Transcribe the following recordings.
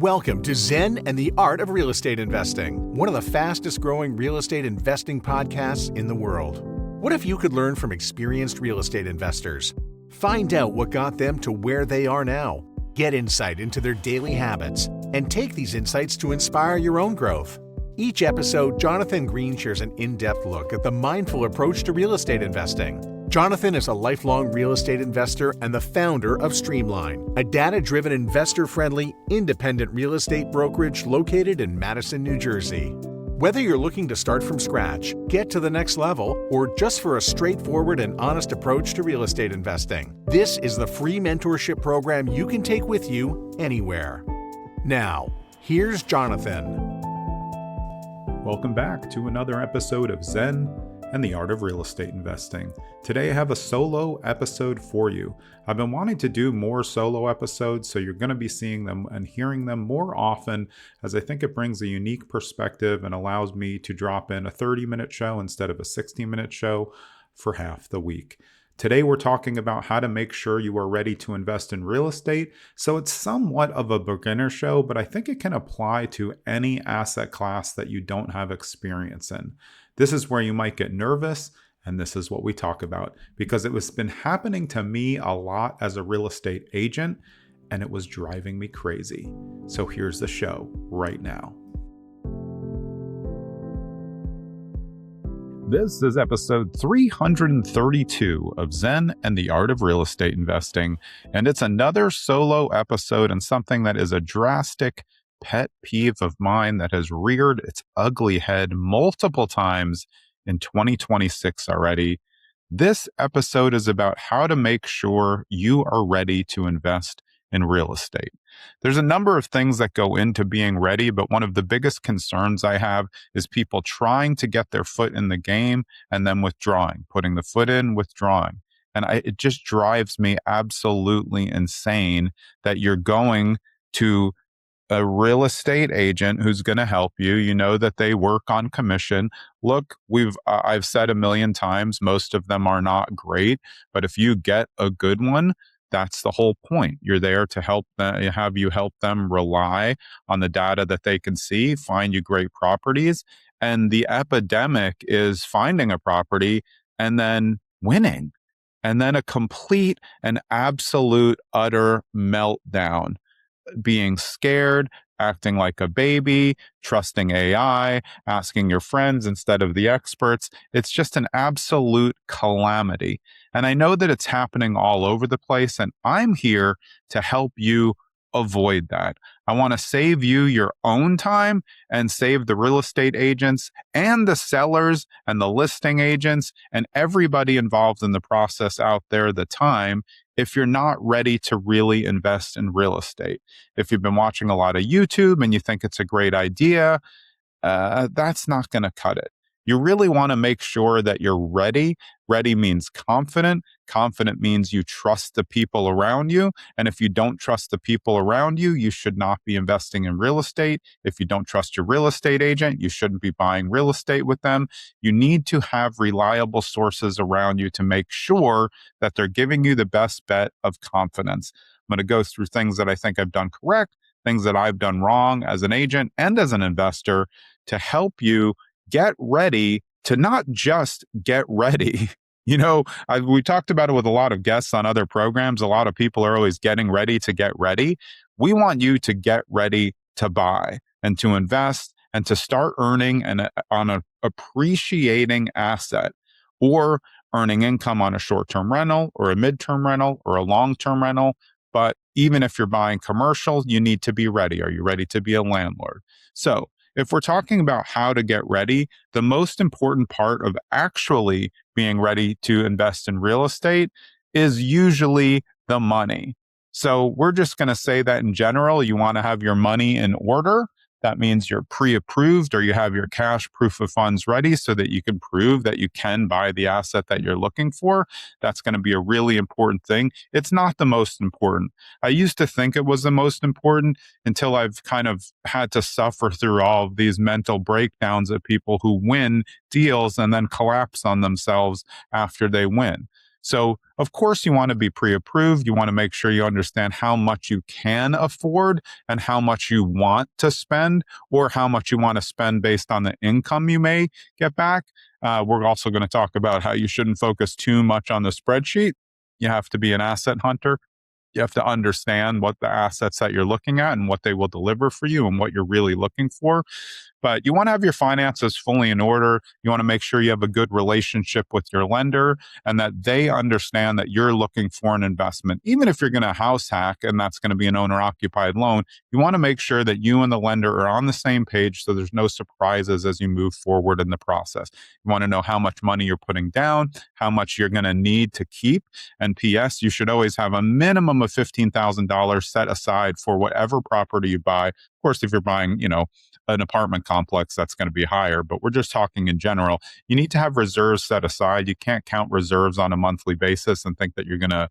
Welcome to Zen and the Art of Real Estate Investing, one of the fastest growing real estate investing podcasts in the world. What if you could learn from experienced real estate investors? Find out what got them to where they are now. Get insight into their daily habits and take these insights to inspire your own growth. Each episode, Jonathan Greene shares an in-depth look at the mindful approach to real estate investing. Jonathan is a lifelong real estate investor and the founder of Streamline, a data-driven, investor-friendly, independent real estate brokerage located in Madison, New Jersey. Whether you're looking to start from scratch, get to the next level, or just for a straightforward and honest approach to real estate investing, this is the free mentorship program you can take with you anywhere. Now, here's Jonathan. Welcome back to another episode of Zen and the Art of Real Estate Investing. Today I have a solo episode for you. I've been wanting to do more solo episodes, so you're going to be seeing them and hearing them more often, as I think it brings a unique perspective and allows me to drop in a 30-minute show instead of a 60-minute show for half the week. Today we're talking about how to make sure you are ready to invest in real estate. So it's somewhat of a beginner show, but I think it can apply to any asset class that you don't have experience in. This is where you might get nervous, and this is what we talk about, because it has been happening to me a lot as a real estate agent, and it was driving me crazy. So here's the show right now. This is episode 332 of Zen and the Art of Real Estate Investing, and it's another solo episode and something that is a drastic pet peeve of mine that has reared its ugly head multiple times in 2026 already. This episode is about how to make sure you are ready to invest in real estate. There's a number of things that go into being ready, but one of the biggest concerns I have is people trying to get their foot in the game and then withdrawing, putting the foot in, withdrawing. And it just drives me absolutely insane that you're going to a real estate agent who's going to help you. You know that they work on commission. Look, I've said a million times, most of them are not great, but if you get a good one, that's the whole point. You're there to help them, have you help them rely on the data that they can see, find you great properties. And the epidemic is finding a property and then winning, and then a complete and absolute utter meltdown. Being scared, acting like a baby, trusting AI, asking your friends instead of the experts. It's just an absolute calamity. And I know that it's happening all over the place, and I'm here to help you avoid that. I want to save you your own time and save the real estate agents and the sellers and the listing agents and everybody involved in the process out there the time if you're not ready to really invest in real estate. If you've been watching a lot of YouTube and you think it's a great idea, that's not going to cut it. You really want to make sure that you're ready. Ready means confident. Confident means you trust the people around you. And if you don't trust the people around you, you should not be investing in real estate. If you don't trust your real estate agent, you shouldn't be buying real estate with them. You need to have reliable sources around you to make sure that they're giving you the best bet of confidence. I'm going to go through things that I think I've done correct, things that I've done wrong as an agent and as an investor to help you get ready to not just get ready. You know, we talked about it with a lot of guests on other programs. A lot of people are always getting ready to get ready. We want you to get ready to buy and to invest and to start earning on an appreciating asset, or earning income on a short-term rental or a mid-term rental or a long-term rental. But even if you're buying commercial, you need to be ready. Are you ready to be a landlord? So if we're talking about how to get ready, the most important part of actually being ready to invest in real estate is usually the money. So we're just going to say that in general, you want to have your money in order. That means you're pre-approved or you have your cash proof of funds ready so that you can prove that you can buy the asset that you're looking for. That's going to be a really important thing. It's not the most important. I used to think it was the most important until I've kind of had to suffer through all of these mental breakdowns of people who win deals and then collapse on themselves after they win. So, of course, you want to be pre-approved. You want to make sure you understand how much you can afford and how much you want to spend, or how much you want to spend based on the income you may get back. We're also going to talk about how you shouldn't focus too much on the spreadsheet. You have to be an asset hunter. You have to understand what the assets that you're looking at and what they will deliver for you and what you're really looking for. But you want to have your finances fully in order. You want to make sure you have a good relationship with your lender and that they understand that you're looking for an investment. Even if you're going to house hack and that's going to be an owner occupied loan, you want to make sure that you and the lender are on the same page so there's no surprises as you move forward in the process. You want to know how much money you're putting down, how much you're going to need to keep. And P.S., you should always have a minimum of $15,000 set aside for whatever property you buy. Of course, if you're buying, an apartment complex, that's going to be higher, but we're just talking in general. You need to have reserves set aside. You can't count reserves on a monthly basis and think that you're going to,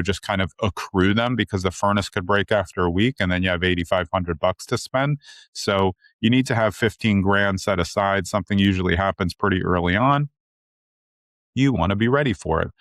just kind of accrue them, because the furnace could break after a week and then you have $8,500 to spend. So you need to have 15 grand set aside. Something usually happens pretty early on. You want to be ready for it.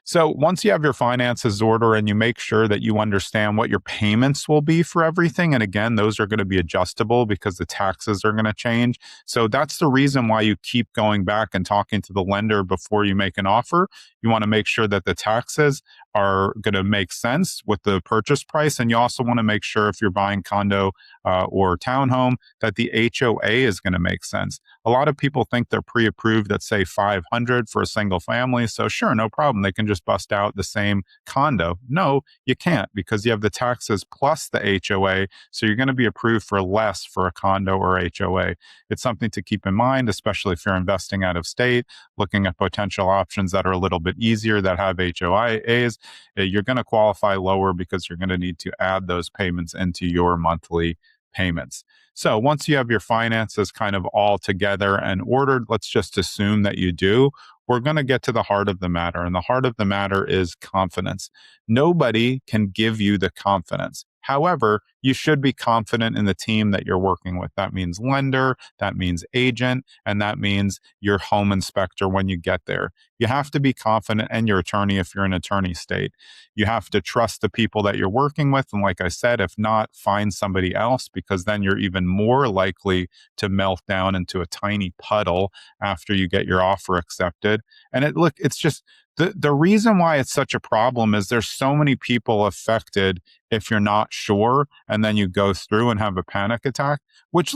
So once you have your finances order and you make sure that you understand what your payments will be for everything, and again, those are going to be adjustable because the taxes are going to change. So that's the reason why you keep going back and talking to the lender before you make an offer. You want to make sure that the taxes are going to make sense with the purchase price. And you also want to make sure, if you're buying condo or townhome, that the HOA is going to make sense. A lot of people think they're pre-approved at, say, 500 for a single family. So sure, no problem. They can just bust out the same condo. No, you can't, because you have the taxes plus the HOA. So you're going to be approved for less for a condo or HOA. It's something to keep in mind, especially if you're investing out of state, looking at potential options that are a little bit easier that have HOAs. You're going to qualify lower because you're going to need to add those payments into your monthly payments. So once you have your finances kind of all together and ordered, let's just assume that you do, we're going to get to the heart of the matter. And the heart of the matter is confidence. Nobody can give you the confidence. However, you should be confident in the team that you're working with. That means lender, that means agent, and that means your home inspector when you get there. You have to be confident, and your attorney if you're in attorney state. You have to trust the people that you're working with. And like I said, if not, find somebody else, because then you're even more likely to melt down into a tiny puddle after you get your offer accepted. And it's just the reason why it's such a problem is there's so many people affected if you're not sure, and then you go through and have a panic attack, which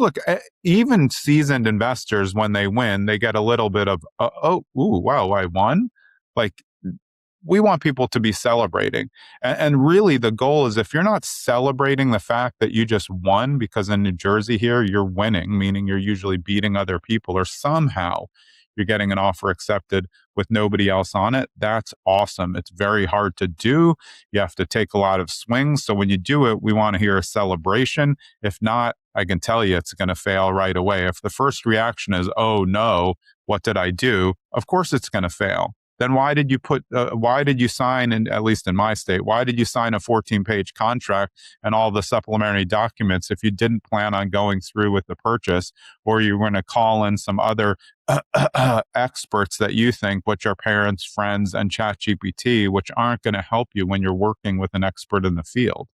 even seasoned investors, when they win, they get a little bit of, wow, I won. Like, we want people to be celebrating. And really the goal is, if you're not celebrating the fact that you just won, because in New Jersey here, you're winning, meaning you're usually beating other people, or somehow you're getting an offer accepted with nobody else on it. That's awesome. It's very hard to do. You have to take a lot of swings. So when you do it, we want to hear a celebration. If not, I can tell you it's going to fail right away. If the first reaction is, oh no, what did I do? Of course it's going to fail. Then why did you sign, at least in my state, why did you sign a 14-page contract and all the supplementary documents if you didn't plan on going through with the purchase, or you were going to call in some other experts that you think, which are parents, friends, and ChatGPT, which aren't going to help you when you're working with an expert in the field?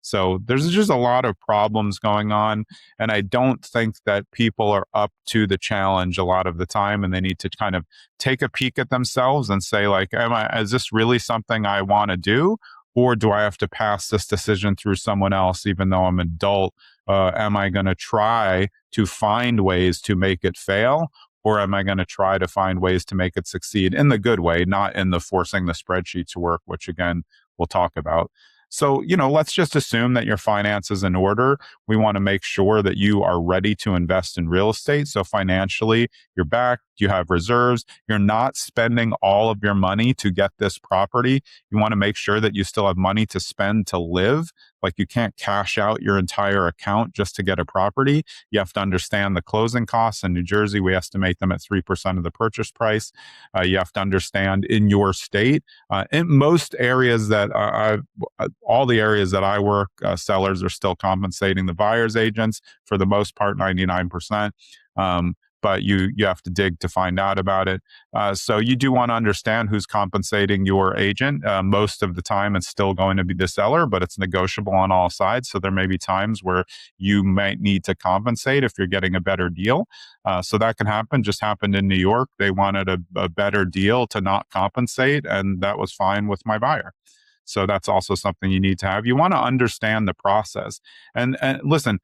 So there's just a lot of problems going on. And I don't think that people are up to the challenge a lot of the time. And they need to kind of take a peek at themselves and say, like, is this really something I want to do? Or do I have to pass this decision through someone else, even though I'm an adult? Am I going to try to find ways to make it fail? Or am I going to try to find ways to make it succeed in the good way, not in the forcing the spreadsheet to work, which again, we'll talk about. So, let's just assume that your finances in order. We want to make sure that you are ready to invest in real estate. So financially, you're back, you have reserves, you're not spending all of your money to get this property. You want to make sure that you still have money to spend to live. Like, you can't cash out your entire account just to get a property. You have to understand the closing costs. In New Jersey, we estimate them at 3% of the purchase price. You have to understand in your state, in most areas that all the areas that I work, sellers are still compensating the buyer's agents for the most part, 99%. but you have to dig to find out about it. So you do want to understand who's compensating your agent. Most of the time, it's still going to be the seller, but it's negotiable on all sides. So there may be times where you might need to compensate if you're getting a better deal. So that can happen. Just happened in New York. They wanted a better deal to not compensate, and that was fine with my buyer. So that's also something you need to have. You want to understand the process. And listen,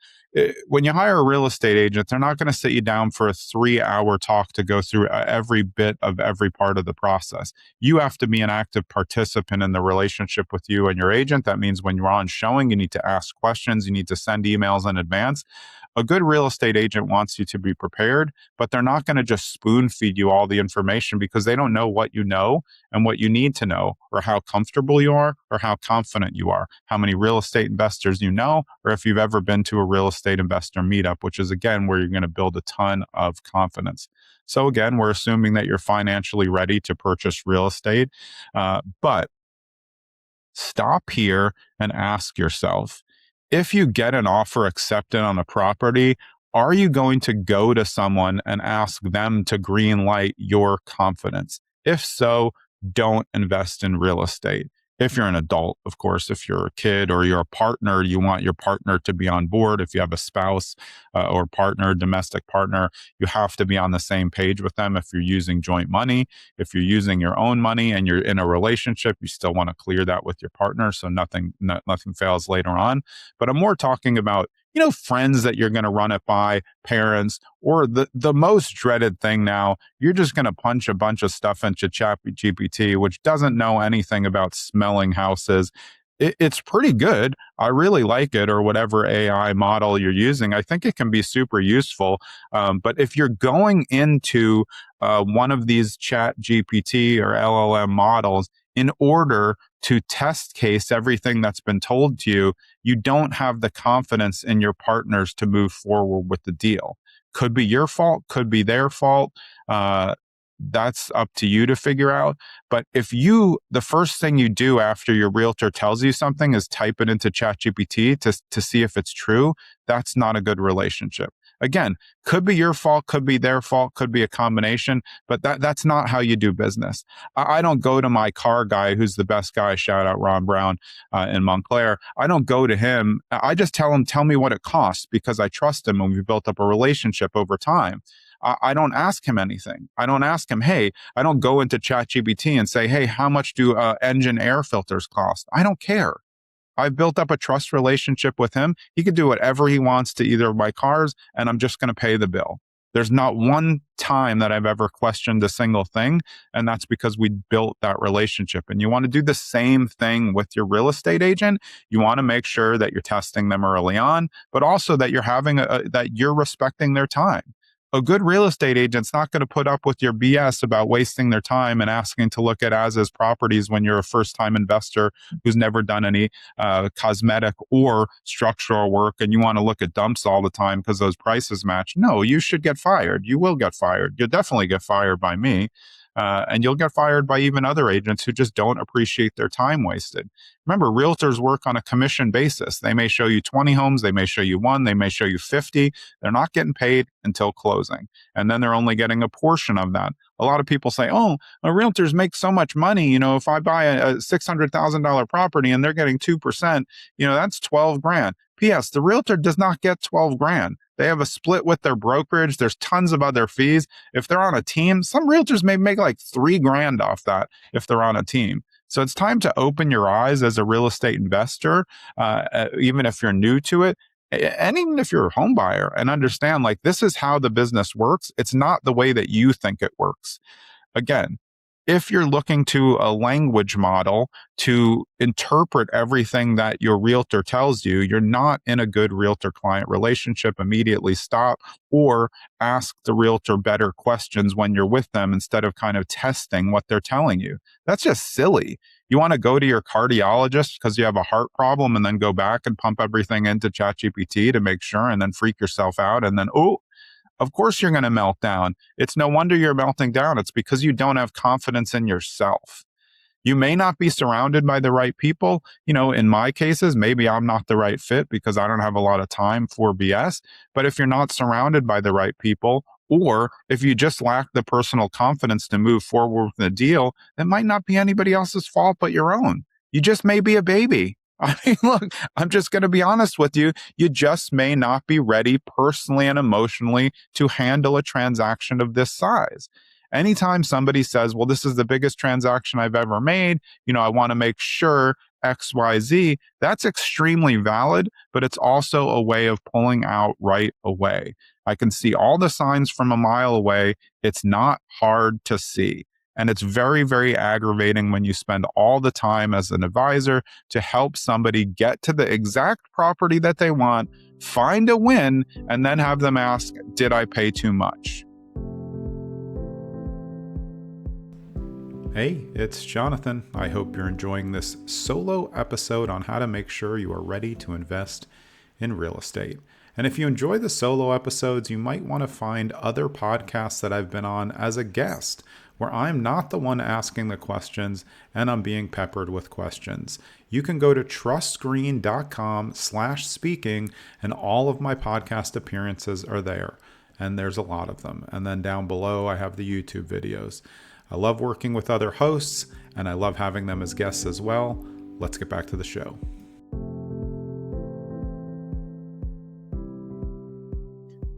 when you hire a real estate agent, they're not going to sit you down for a 3-hour talk to go through every bit of every part of the process. You have to be an active participant in the relationship with you and your agent. That means when you're on showing, you need to ask questions, you need to send emails in advance. A good real estate agent wants you to be prepared, but they're not going to just spoon feed you all the information because they don't know what you know and what you need to know, or how comfortable you are, or how confident you are, how many real estate investors you know, or if you've ever been to a real estate investor meetup, which is again where you're going to build a ton of confidence. So again, we're assuming that you're financially ready to purchase real estate, but stop here and ask yourself, if you get an offer accepted on a property, are you going to go to someone and ask them to green light your confidence? If so, don't invest in real estate. If you're an adult, of course, if you're a kid or you're a partner, you want your partner to be on board. If you have a spouse or partner, domestic partner, you have to be on the same page with them. If you're using joint money, if you're using your own money and you're in a relationship, you still want to clear that with your partner so nothing fails later on. But I'm more talking about, friends that you're going to run it by, parents, or the most dreaded thing now, you're just going to punch a bunch of stuff into ChatGPT, which doesn't know anything about smelling houses. It's pretty good. I really like it, or whatever AI model you're using. I think it can be super useful. But if you're going into one of these ChatGPT or LLM models in order to test case everything that's been told to you, you don't have the confidence in your partners to move forward with the deal. Could be your fault, could be their fault. That's up to you to figure out. But if the first thing you do after your realtor tells you something is type it into ChatGPT to see if it's true, that's not a good relationship. Again, could be your fault, could be their fault, could be a combination, but that's not how you do business. I don't go to my car guy, who's the best guy, shout out Ron Brown in Montclair. I don't go to him. I just tell me what it costs, because I trust him and we've built up a relationship over time. I don't ask him anything. I don't ask him, hey, I don't go into ChatGPT and say, hey, how much do engine air filters cost? I don't care. I've built up a trust relationship with him. He could do whatever he wants to either of my cars, and I'm just going to pay the bill. There's not one time that I've ever questioned a single thing, and that's because we built that relationship. And you want to do the same thing with your real estate agent. You want to make sure that you're testing them early on, but also that that you're respecting their time. A good real estate agent's not going to put up with your BS about wasting their time and asking to look at as-is properties when you're a first-time investor who's never done any cosmetic or structural work, and you want to look at dumps all the time because those prices match. No, you should get fired. You will get fired. You'll definitely get fired by me. And you'll get fired by even other agents who just don't appreciate their time wasted. Remember, realtors work on a commission basis. They may show you 20 homes, they may show you one, they may show you 50. They're not getting paid until closing. And then they're only getting a portion of that. A lot of people say, oh, realtors make so much money. If I buy a $600,000 property and they're getting 2%, that's 12 grand. P.S. The realtor does not get 12 grand. They have a split with their brokerage. There's tons of other fees. If they're on a team, some realtors may make like 3 grand off that if they're on a team. So it's time to open your eyes as a real estate investor, even if you're new to it, and even if you're a home buyer, and understand this is how the business works. It's not the way that you think it works. Again, if you're looking to a language model to interpret everything that your realtor tells you, you're not in a good realtor-client relationship. Immediately stop, or ask the realtor better questions when you're with them instead of kind of testing what they're telling you. That's just silly. You want to go to your cardiologist because you have a heart problem and then go back and pump everything into ChatGPT to make sure, and then freak yourself out, and then, of course you're going to melt down. It's no wonder you're melting down. It's because you don't have confidence in yourself. You may not be surrounded by the right people. In my cases, maybe I'm not the right fit because I don't have a lot of time for BS. But if you're not surrounded by the right people, Or if you just lack the personal confidence to move forward with the deal, it might not be anybody else's fault but your own. You just may be a baby. I mean, look, I'm just going to be honest with you. You just may not be ready personally and emotionally to handle a transaction of this size. Anytime somebody says, well, this is the biggest transaction I've ever made, I want to make sure XYZ, that's extremely valid, but it's also a way of pulling out right away. I can see all the signs from a mile away. It's not hard to see. And it's very, very aggravating when you spend all the time as an advisor to help somebody get to the exact property that they want, find a win, and then have them ask, did I pay too much? Hey, it's Jonathan. I hope you're enjoying this solo episode on how to make sure you are ready to invest in real estate. And if you enjoy the solo episodes, you might want to find other podcasts that I've been on as a guest, where I'm not the one asking the questions and I'm being peppered with questions. You can go to trustgreene.com/speaking and all of my podcast appearances are there. And there's a lot of them. And then down below, I have the YouTube videos. I love working with other hosts and I love having them as guests as well. Let's get back to the show.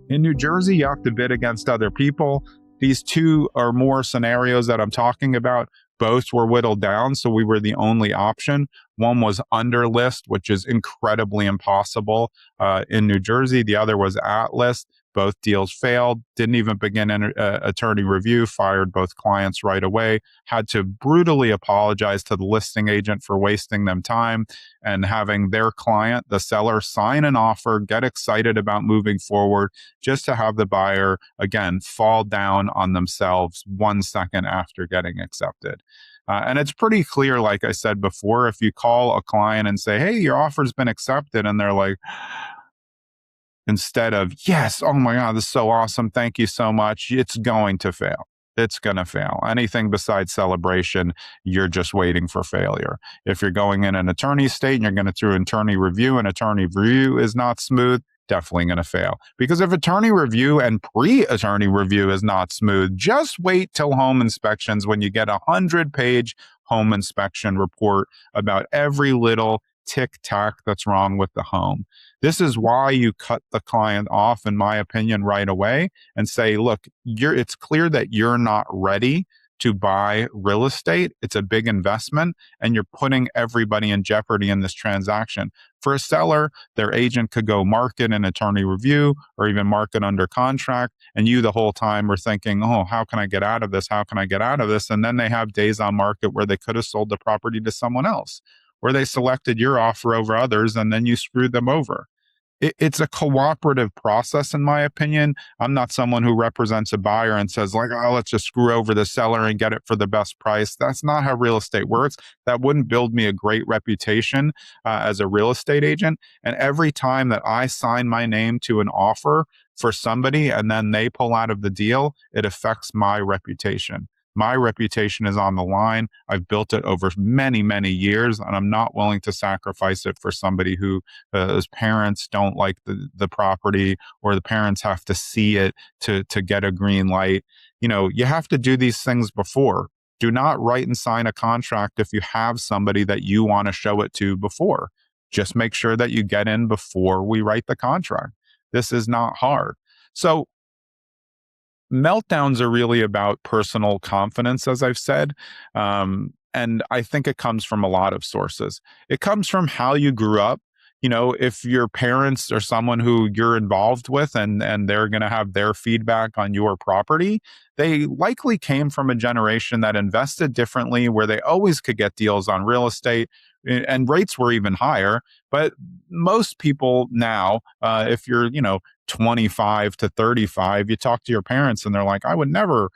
In New Jersey, you have to bid against other people. These two or more scenarios that I'm talking about, both were whittled down, so we were the only option. One was under list, which is incredibly impossible in New Jersey. The other was at list. Both deals failed, didn't even begin attorney review, fired both clients right away, had to brutally apologize to the listing agent for wasting them time and having their client, the seller, sign an offer, get excited about moving forward, just to have the buyer, again, fall down on themselves 1 second after getting accepted. And it's pretty clear, like I said before, if you call a client and say, hey, your offer's been accepted, and they're like, instead of, yes, oh my God, this is so awesome, thank you so much, it's going to fail. It's going to fail. Anything besides celebration, you're just waiting for failure. If you're going in an attorney state and you're going to do attorney review and attorney review is not smooth, definitely going to fail. Because if attorney review and pre-attorney review is not smooth, just wait till home inspections when you get a 100-page home inspection report about every little tic-tac that's wrong with the home. This is why you cut the client off, in my opinion, right away and say, look, it's clear that you're not ready to buy real estate. It's a big investment and you're putting everybody in jeopardy in this transaction. For a seller, their agent could go market an attorney review or even market under contract. And you the whole time are thinking, oh, how can I get out of this? How can I get out of this? And then they have days on market where they could have sold the property to someone else, where they selected your offer over others and then you screwed them over. It's a cooperative process, in my opinion. I'm not someone who represents a buyer and says, like, oh, let's just screw over the seller and get it for the best price. That's not how real estate works. That wouldn't build me a great reputation as a real estate agent. And every time that I sign my name to an offer for somebody and then they pull out of the deal, it affects my reputation. My reputation is on the line. I've built it over many, many years, and I'm not willing to sacrifice it for somebody who his parents don't like the property, or the parents have to see it to get a green light. You have to do these things before. Do not write and sign a contract if you have somebody that you want to show it to before. Just make sure that you get in before we write the contract. This is not hard. So meltdowns are really about personal confidence, as I've said. And I think it comes from a lot of sources. It comes from how you grew up. If your parents are someone who you're involved with and they're going to have their feedback on your property, they likely came from a generation that invested differently, where they always could get deals on real estate and rates were even higher. But most people now, if you're, 25 to 35, you talk to your parents and they're like, I would never,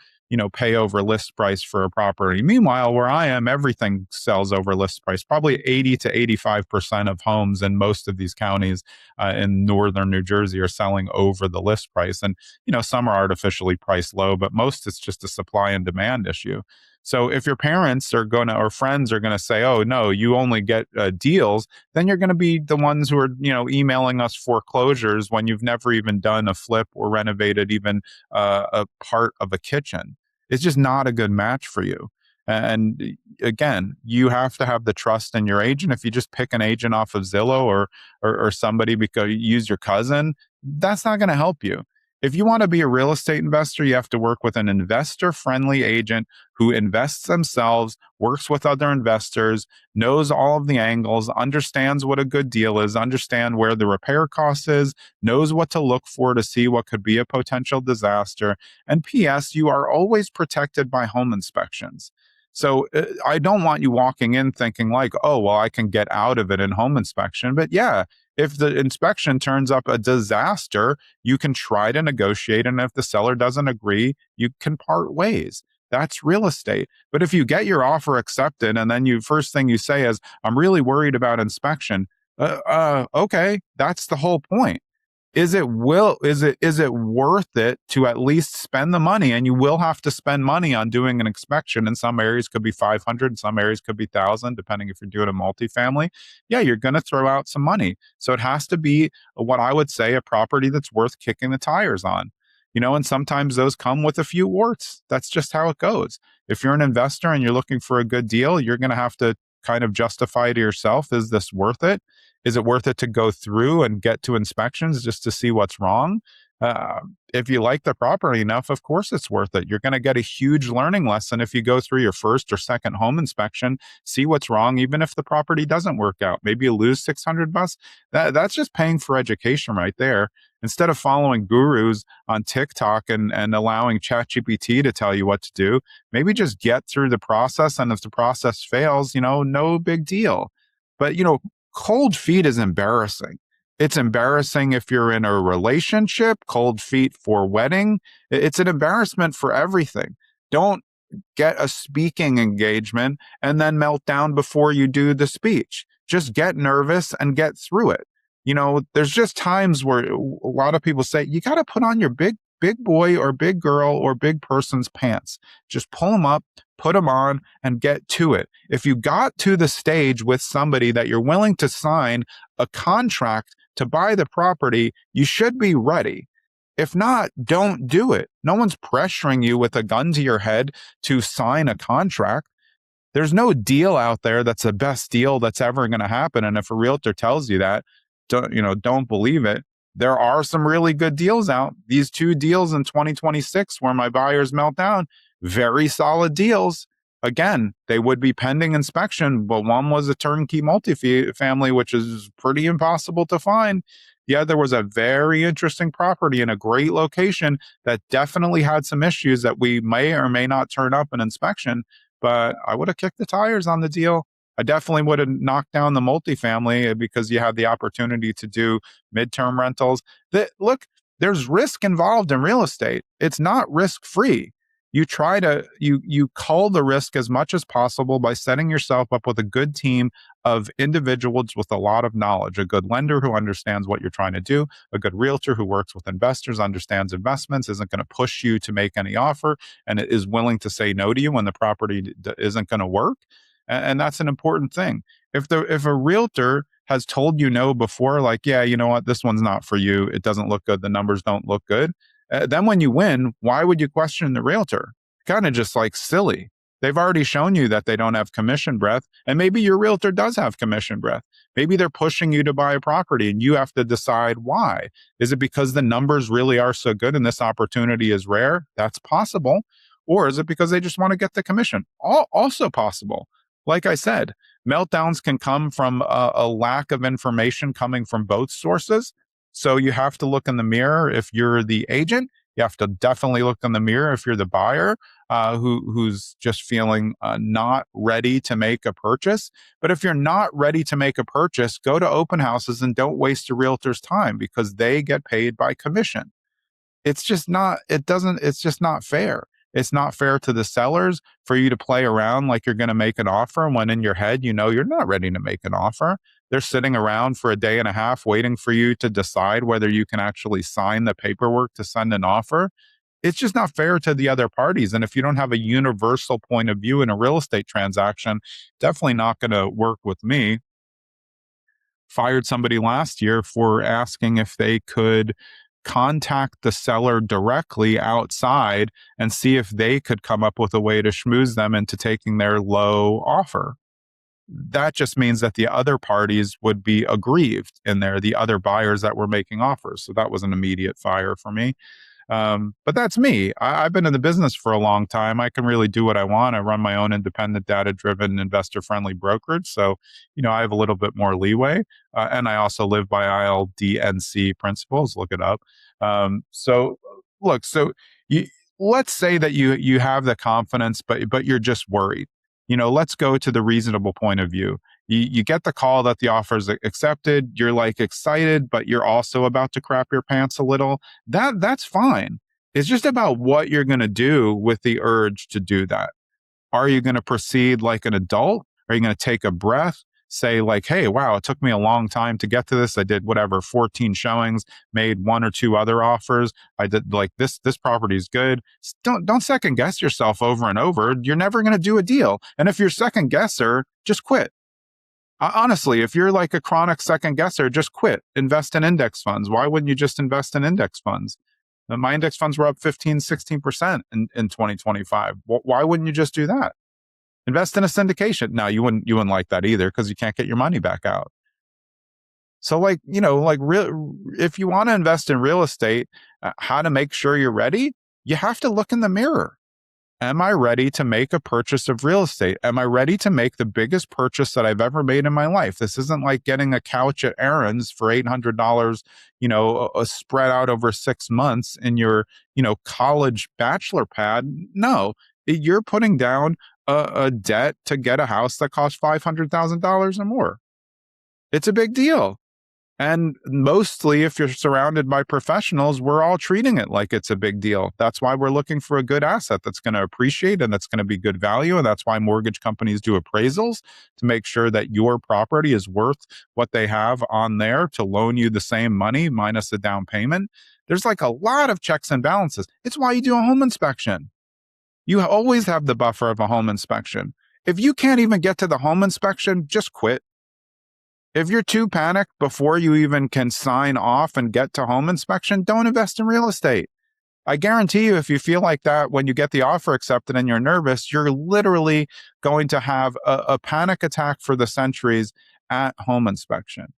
pay over list price for a property. Meanwhile, where I am, everything sells over list price. Probably 80 to 85% of homes in most of these counties in northern New Jersey are selling over the list price. And, some are artificially priced low, but most it's just a supply and demand issue. So if your parents are going to, or friends are going to say, oh, no, you only get deals, then you're going to be the ones who are, emailing us foreclosures when you've never even done a flip or renovated even a part of a kitchen. It's just not a good match for you. And again, you have to have the trust in your agent. If you just pick an agent off of Zillow or somebody because you use your cousin, that's not going to help you. If you want to be a real estate investor, you have to work with an investor friendly agent who invests themselves, works with other investors, knows all of the angles, understands what a good deal is, understand where the repair cost is, knows what to look for to see what could be a potential disaster. And P.S., you are always protected by home inspections. So I don't want you walking in thinking like, oh, well, I can get out of it in home inspection. But yeah, if the inspection turns up a disaster, you can try to negotiate. And if the seller doesn't agree, you can part ways. That's real estate. But if you get your offer accepted and then first thing you say is, I'm really worried about inspection. Okay, that's the whole point. Is it worth it to at least spend the money? And you will have to spend money on doing an inspection. In some areas could be 500, in some areas could be 1,000, depending if you're doing a multifamily. Yeah, you're going to throw out some money. So it has to be what I would say a property that's worth kicking the tires on. And sometimes those come with a few warts. That's just how it goes. If you're an investor and you're looking for a good deal, you're going to have to kind of justify to yourself, is this worth it? Is it worth it to go through and get to inspections just to see what's wrong? If you like the property enough, of course it's worth it. You're going to get a huge learning lesson if you go through your first or second home inspection, see what's wrong, even if the property doesn't work out. Maybe you lose $600. That's just paying for education right there. Instead of following gurus on TikTok and allowing ChatGPT to tell you what to do, maybe just get through the process. And if the process fails, no big deal. But, cold feet is embarrassing. It's embarrassing if you're in a relationship, cold feet for wedding. It's an embarrassment for everything. Don't get a speaking engagement and then melt down before you do the speech. Just get nervous and get through it. There's just times where a lot of people say, you got to put on your big boy or big girl or big person's pants. Just pull them up, put them on, and get to it. If you got to the stage with somebody that you're willing to sign a contract to buy the property, you should be ready. If not, don't do it. No one's pressuring you with a gun to your head to sign a contract. There's no deal out there that's the best deal that's ever going to happen. And if a realtor tells you that, don't believe it. There are some really good deals out. These 2 deals in 2026 where my buyers melt down, very solid deals. Again, they would be pending inspection, but one was a turnkey multifamily, which is pretty impossible to find. The other was a very interesting property in a great location that definitely had some issues that we may or may not turn up in inspection, but I would have kicked the tires on the deal. I definitely would have knocked down the multifamily because you have the opportunity to do midterm rentals. Look, there's risk involved in real estate. It's not risk free. You try to, you cull the risk as much as possible by setting yourself up with a good team of individuals with a lot of knowledge, a good lender who understands what you're trying to do, a good realtor who works with investors, understands investments, isn't going to push you to make any offer, and is willing to say no to you when the property isn't going to work. And that's an important thing. If a realtor has told you no before, like, yeah, you know what, this one's not for you, it doesn't look good, the numbers don't look good, then when you win, why would you question the realtor? Kind of just like silly. They've already shown you that they don't have commission breath, and maybe your realtor does have commission breath. Maybe they're pushing you to buy a property and you have to decide why. Is it because the numbers really are so good and this opportunity is rare? That's possible. Or is it because they just want to get the commission? Also possible. Like I said, meltdowns can come from a lack of information coming from both sources. So you have to look in the mirror if you're the agent. You have to definitely look in the mirror if you're the buyer who's just feeling not ready to make a purchase. But if you're not ready to make a purchase, go to open houses and don't waste a realtor's time because they get paid by commission. It's just not fair. It's not fair to the sellers for you to play around like you're going to make an offer when in your head, you're not ready to make an offer. They're sitting around for a day and a half waiting for you to decide whether you can actually sign the paperwork to send an offer. it's just not fair to the other parties. And if you don't have a universal point of view in a real estate transaction, definitely not going to work with me. Fired somebody last year for asking if they could contact the seller directly outside and see if they could come up with a way to schmooze them into taking their low offer. That just means that the other parties would be aggrieved in there, the other buyers that were making offers. So that was an immediate fire for me. But that's me. I've been in the business for a long time. I can really do what I want. I run my own independent, data-driven, investor-friendly brokerage. So, I have a little bit more leeway. And I also live by ILDNC principles. Look it up. Look, you, let's say that you have the confidence, but you're just worried. Let's go to the reasonable point of view. You get the call that the offer is accepted. You're like excited, but you're also about to crap your pants a little. That's fine. It's just about what you're going to do with the urge to do that. Are you going to proceed like an adult? Are you going to take a breath? Say like, hey, wow, it took me a long time to get to this. I did 14 showings, made one or two other offers. I did like this property is good. Don't second guess yourself over and over. You're never going to do a deal. And if you're second guesser, just quit. Honestly, if you're like a chronic second guesser, just quit. Invest in index funds. Why wouldn't you just invest in index funds? My index funds were up 15-16% in 2025. Why wouldn't you just do that? Invest in a syndication. No, you wouldn't like that either because you can't get your money back out. So if you want to invest in real estate, how to make sure you're ready, you have to look in the mirror. Am I ready to make a purchase of real estate? Am I ready to make the biggest purchase that I've ever made in my life? This isn't like getting a couch at Aaron's for $800, spread out over 6 months in your, college bachelor pad. No, you're putting down a debt to get a house that costs $500,000 or more. It's a big deal. And mostly, if you're surrounded by professionals, we're all treating it like it's a big deal. That's why we're looking for a good asset that's going to appreciate and that's going to be good value. And that's why mortgage companies do appraisals to make sure that your property is worth what they have on there to loan you the same money minus a down payment. There's like a lot of checks and balances. It's why you do a home inspection. You always have the buffer of a home inspection. If you can't even get to the home inspection, just quit. If you're too panicked before you even can sign off and get to home inspection, don't invest in real estate. I guarantee you, if you feel like that when you get the offer accepted and you're nervous, you're literally going to have a panic attack for the centuries at home inspection.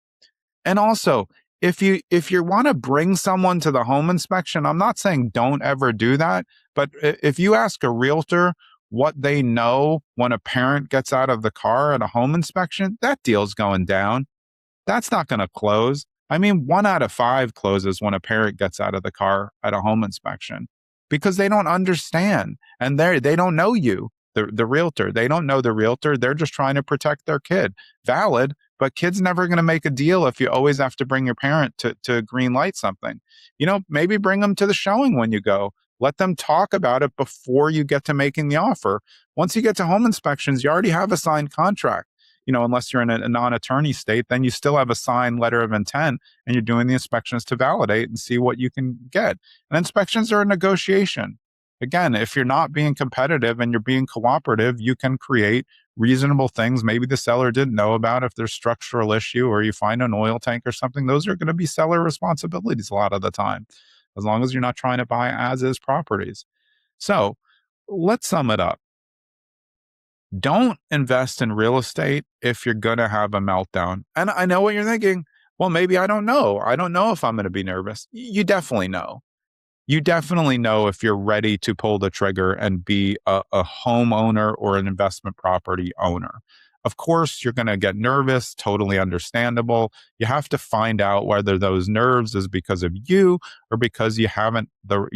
And also, if you want to bring someone to the home inspection, I'm not saying don't ever do that, but if you ask a realtor what they know when a parent gets out of the car at a home inspection, that deal's going down. That's not going to close. I mean, 1 out of 5 closes when a parent gets out of the car at a home inspection because they don't understand and they don't know you, the realtor. They don't know the realtor. They're just trying to protect their kid. Valid, but kid's never going to make a deal if you always have to bring your parent to green light something. Maybe bring them to the showing when you go. Let them talk about it before you get to making the offer. Once you get to home inspections, you already have a signed contract. Unless you're in a non-attorney state, then you still have a signed letter of intent and you're doing the inspections to validate and see what you can get. And inspections are a negotiation. Again, if you're not being competitive and you're being cooperative, you can create reasonable things maybe the seller didn't know about. If there's structural issue or you find an oil tank or something, those are going to be seller responsibilities a lot of the time, as long as you're not trying to buy as-is properties. So let's sum it up. Don't invest in real estate if you're going to have a meltdown. And I know what you're thinking. Well, maybe I don't know. I don't know if I'm going to be nervous. You definitely know. You definitely know if you're ready to pull the trigger and be a homeowner or an investment property owner. Of course, you're going to get nervous, totally understandable. You have to find out whether those nerves is because of you or because you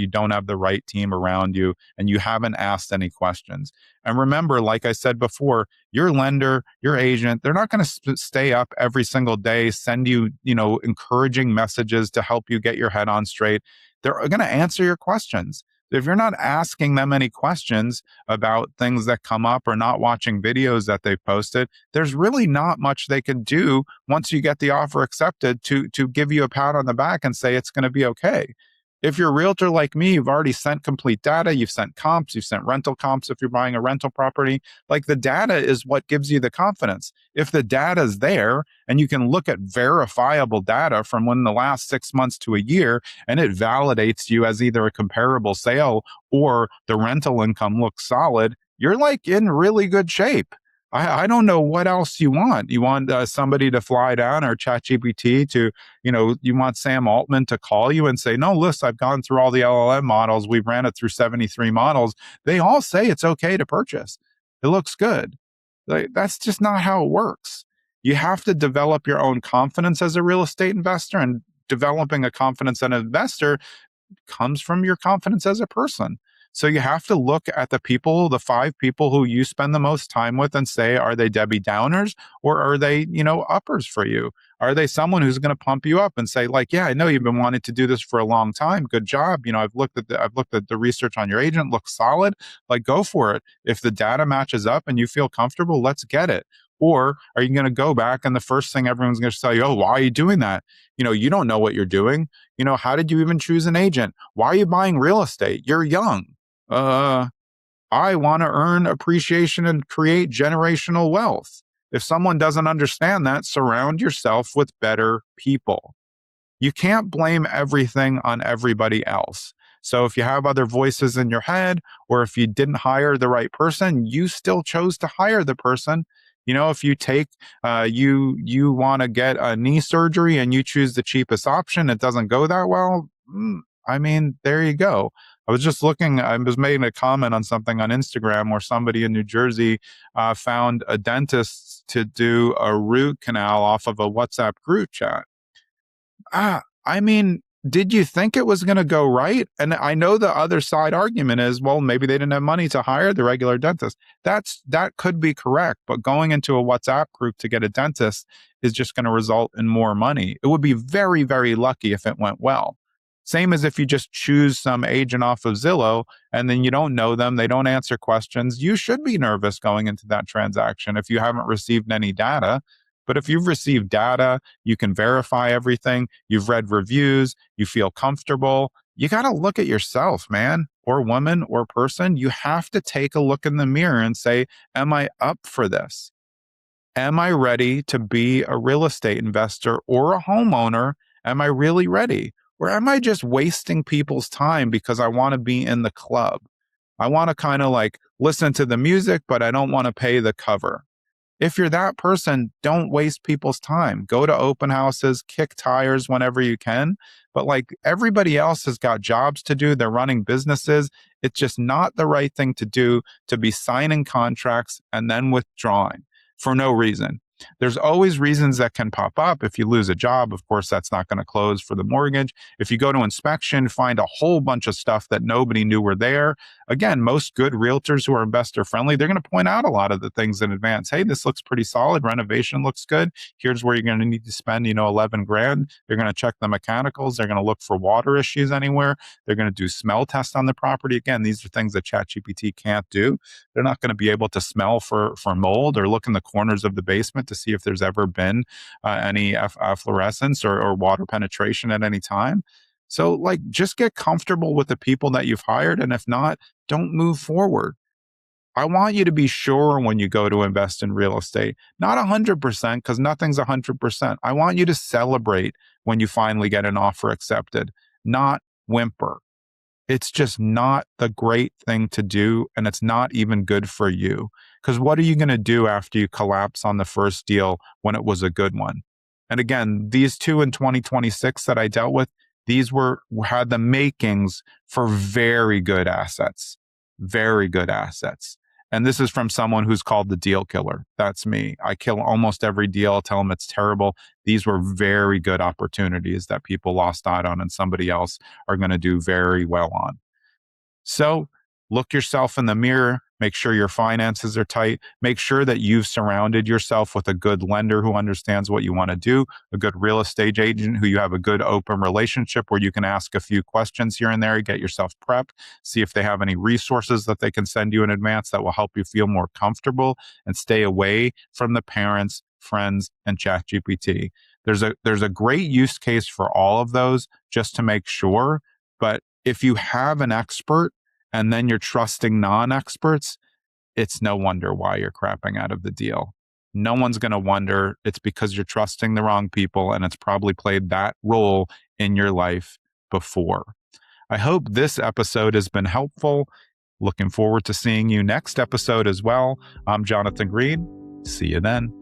don't have the right team around you and you haven't asked any questions. And remember, like I said before, your lender, your agent, they're not going to stay up every single day, send you, encouraging messages to help you get your head on straight. They're going to answer your questions. If you're not asking them any questions about things that come up or not watching videos that they've posted, there's really not much they can do once you get the offer accepted to give you a pat on the back and say it's going to be okay. If you're a realtor like me, you've already sent complete data, you've sent comps, you've sent rental comps if you're buying a rental property. Like the data is what gives you the confidence. If the data is there and you can look at verifiable data from when the last 6 months to a year, and it validates you as either a comparable sale or the rental income looks solid, you're like in really good shape. I don't know what else you want. You want somebody to fly down or ChatGPT to, you want Sam Altman to call you and say, no, listen, I've gone through all the LLM models. We've ran it through 73 models. They all say it's okay to purchase. It looks good. Like, that's just not how it works. You have to develop your own confidence as a real estate investor, and developing a confidence as an investor comes from your confidence as a person. So you have to look at the people, the 5 people who you spend the most time with, and say, are they Debbie Downers or are they, uppers for you? Are they someone who's going to pump you up and say, like, yeah, I know you've been wanting to do this for a long time. Good job. I've looked at the research on your agent, looks solid. Like, go for it. If the data matches up and you feel comfortable, let's get it. Or are you going to go back and the first thing everyone's going to tell you, oh, why are you doing that? You don't know what you're doing. How did you even choose an agent? Why are you buying real estate? You're young. I want to earn appreciation and create generational wealth. If someone doesn't understand that, surround yourself with better people. You can't blame everything on everybody else. So if you have other voices in your head, or if you didn't hire the right person, you still chose to hire the person. If you take, you want to get a knee surgery and you choose the cheapest option, it doesn't go that well. There you go. I was making a comment on something on Instagram where somebody in New Jersey found a dentist to do a root canal off of a WhatsApp group chat. Did you think it was going to go right? And I know the other side argument is, well, maybe they didn't have money to hire the regular dentist. That could be correct, but going into a WhatsApp group to get a dentist is just going to result in more money. It would be very, very lucky if it went well. Same as if you just choose some agent off of Zillow and then you don't know them, they don't answer questions. You should be nervous going into that transaction if you haven't received any data. But if you've received data, you can verify everything, you've read reviews, you feel comfortable, you got to look at yourself, man, or woman or person. You have to take a look in the mirror and say, am I up for this? Am I ready to be a real estate investor or a homeowner? Am I really ready? Or am I just wasting people's time because I want to be in the club? I want to kind of like listen to the music, but I don't want to pay the cover. If you're that person, don't waste people's time. Go to open houses, kick tires whenever you can. But like everybody else has got jobs to do, they're running businesses. It's just not the right thing to do to be signing contracts and then withdrawing for no reason. There's always reasons that can pop up. If you lose a job, of course, that's not going to close for the mortgage. If you go to inspection, find a whole bunch of stuff that nobody knew were there. Again, most good realtors who are investor friendly, they're going to point out a lot of the things in advance. Hey, this looks pretty solid. Renovation looks good. Here's where you're going to need to spend, 11 grand. They're going to check the mechanicals. They're going to look for water issues anywhere. They're going to do smell tests on the property. Again, these are things that ChatGPT can't do. They're not going to be able to smell for mold or look in the corners of the basement to see if there's ever been any efflorescence or water penetration at any time. So like, just get comfortable with the people that you've hired. And if not, don't move forward. I want you to be sure when you go to invest in real estate, not 100%, because nothing's 100%. I want you to celebrate when you finally get an offer accepted, not whimper. It's just not the great thing to do, and it's not even good for you. Because what are you going to do after you collapse on the first deal when it was a good one? And again, these two in 2026 that I dealt with, these had the makings for very good assets, very good assets. And this is from someone who's called the deal killer. That's me. I kill almost every deal. I'll tell them it's terrible. These were very good opportunities that people lost out on and somebody else are going to do very well on. So look yourself in the mirror, make sure your finances are tight, make sure that you've surrounded yourself with a good lender who understands what you want to do, a good real estate agent who you have a good open relationship where you can ask a few questions here and there, get yourself prepped, see if they have any resources that they can send you in advance that will help you feel more comfortable and stay away from the parents, friends, and ChatGPT. There's a great use case for all of those just to make sure. But if you have an expert and then you're trusting non-experts, it's no wonder why you're crapping out of the deal. No one's going to wonder. It's because you're trusting the wrong people, and it's probably played that role in your life before. I hope this episode has been helpful. Looking forward to seeing you next episode as well. I'm Jonathan Greene. See you then.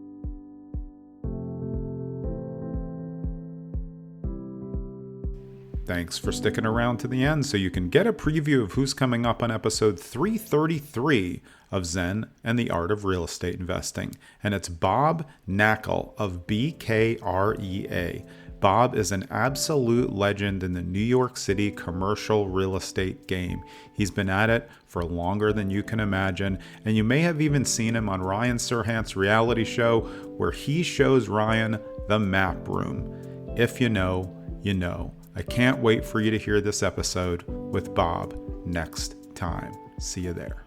Thanks for sticking around to the end so you can get a preview of who's coming up on episode 333 of Zen and the Art of Real Estate Investing. And it's Bob Knakal of BKREA. Bob is an absolute legend in the New York City commercial real estate game. He's been at it for longer than you can imagine, and you may have even seen him on Ryan Serhant's reality show where he shows Ryan the map room. If you know, you know. I can't wait for you to hear this episode with Bob next time. See you there.